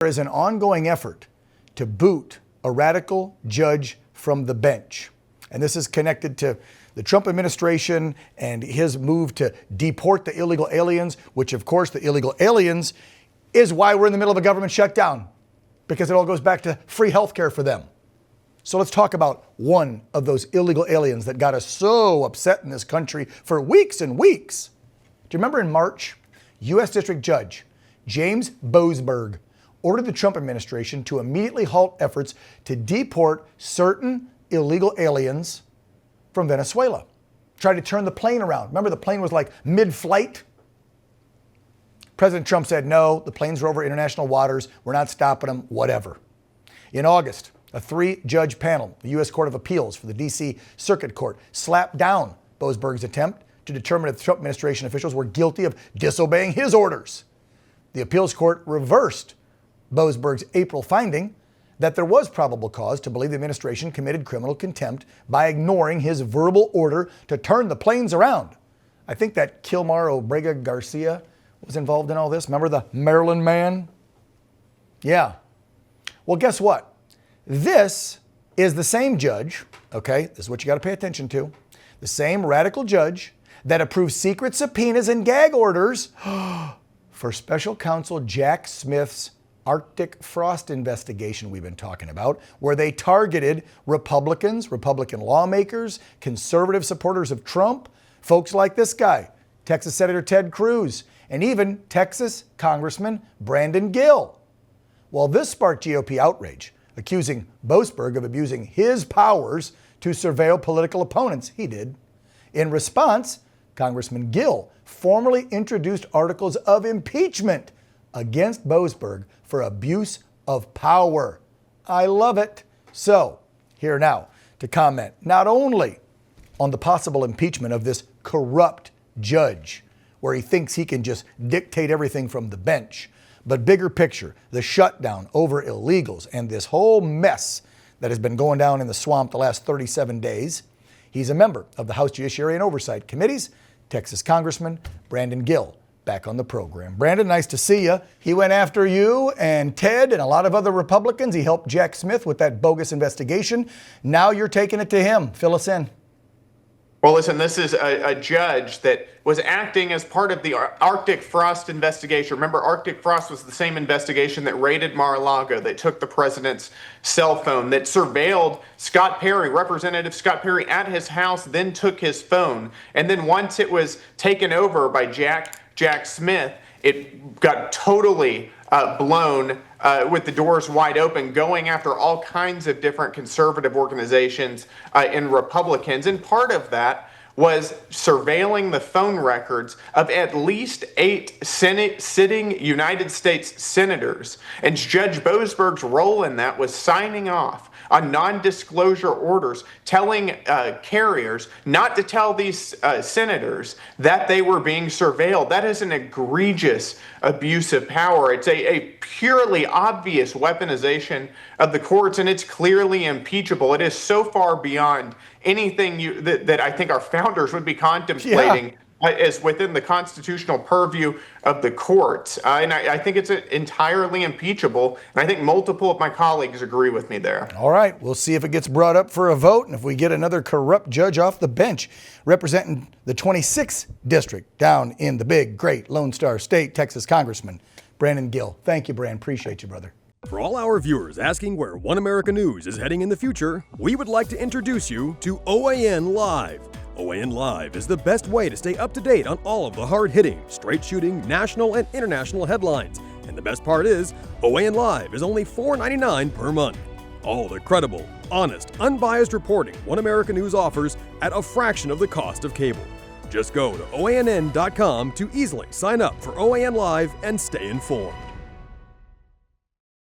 There is an ongoing effort to boot a radical judge from the bench. And this is connected to the Trump administration and his move to deport the illegal aliens, which of course the illegal aliens is why we're in the middle of a government shutdown, because it all goes back to free health care for them. So let's talk about one of those illegal aliens that got us so upset in this country for weeks and weeks. Do you remember in March, U.S. District Judge James Boasberg ordered the Trump administration to immediately halt efforts to deport certain illegal aliens from Venezuela. Tried to turn the plane around. Remember, the plane was like mid-flight? President Trump said, no, the planes are over international waters. We're not stopping them, whatever. In August, a 3-judge panel, the U.S. Court of Appeals for the D.C. Circuit Court, slapped down Boasberg's attempt to determine if the Trump administration officials were guilty of disobeying his orders. The appeals court reversed Boasberg's April finding that there was probable cause to believe the administration committed criminal contempt by ignoring his verbal order to turn the planes around. I think that Kilmar Obrega Garcia was involved in all this. Remember the Maryland man? Yeah. Well, guess what? This is the same judge, okay, this is what you got to pay attention to, the same radical judge that approved secret subpoenas and gag orders for special counsel Jack Smith's Arctic frost investigation we've been talking about, where they targeted Republicans, Republican lawmakers, conservative supporters of Trump, folks like this guy, Texas Senator Ted Cruz, and even Texas Congressman Brandon Gill. Well, this sparked GOP outrage, accusing Boasberg of abusing his powers to surveil political opponents. He did. In response, Congressman Gill formally introduced articles of impeachment against Boasberg for abuse of power. I love it. So, here now to comment not only on the possible impeachment of this corrupt judge, where he thinks he can just dictate everything from the bench, but bigger picture, the shutdown over illegals and this whole mess that has been going down in the swamp the last 37 days. He's a member of the House Judiciary and Oversight Committees, Texas Congressman Brandon Gill, back on the program. Brandon, nice to see you. He went after you and Ted and a lot of other Republicans. He helped Jack Smith with that bogus investigation. Now you're taking it to him. Fill us in. Well, listen, this is a judge that was acting as part of the Arctic frost investigation. Remember, Arctic frost was the same investigation that raided Mar-a-Lago, that took the president's cell phone, that surveilled Scott Perry, Representative Scott Perry, at his house, then took his phone. And then once it was taken over by Jack Smith, it got totally blown with the doors wide open, going after all kinds of different conservative organizations and Republicans. And part of that was surveilling the phone records of at least 8 sitting United States senators. And Judge Boasberg's role in that was signing off on non-disclosure orders, telling carriers not to tell these senators that they were being surveilled. That is an egregious abuse of power. It's a purely obvious weaponization of the courts, and it's clearly impeachable. It is so far beyond anything that I think our founders would be contemplating. Yeah. Is within the constitutional purview of the courts. And I think it's entirely impeachable. And I think multiple of my colleagues agree with me there. All right. We'll see if it gets brought up for a vote and if we get another corrupt judge off the bench representing the 26th district down in the big, great Lone Star State, Texas Congressman Brandon Gill. Thank you, Brand. Appreciate you, brother. For all our viewers asking where One America News is heading in the future, we would like to introduce you to OAN Live. OAN Live is the best way to stay up to date on all of the hard-hitting, straight-shooting, national and international headlines. And the best part is, OAN Live is only $4.99 per month. All the credible, honest, unbiased reporting One America News offers at a fraction of the cost of cable. Just go to OANN.com to easily sign up for OAN Live and stay informed.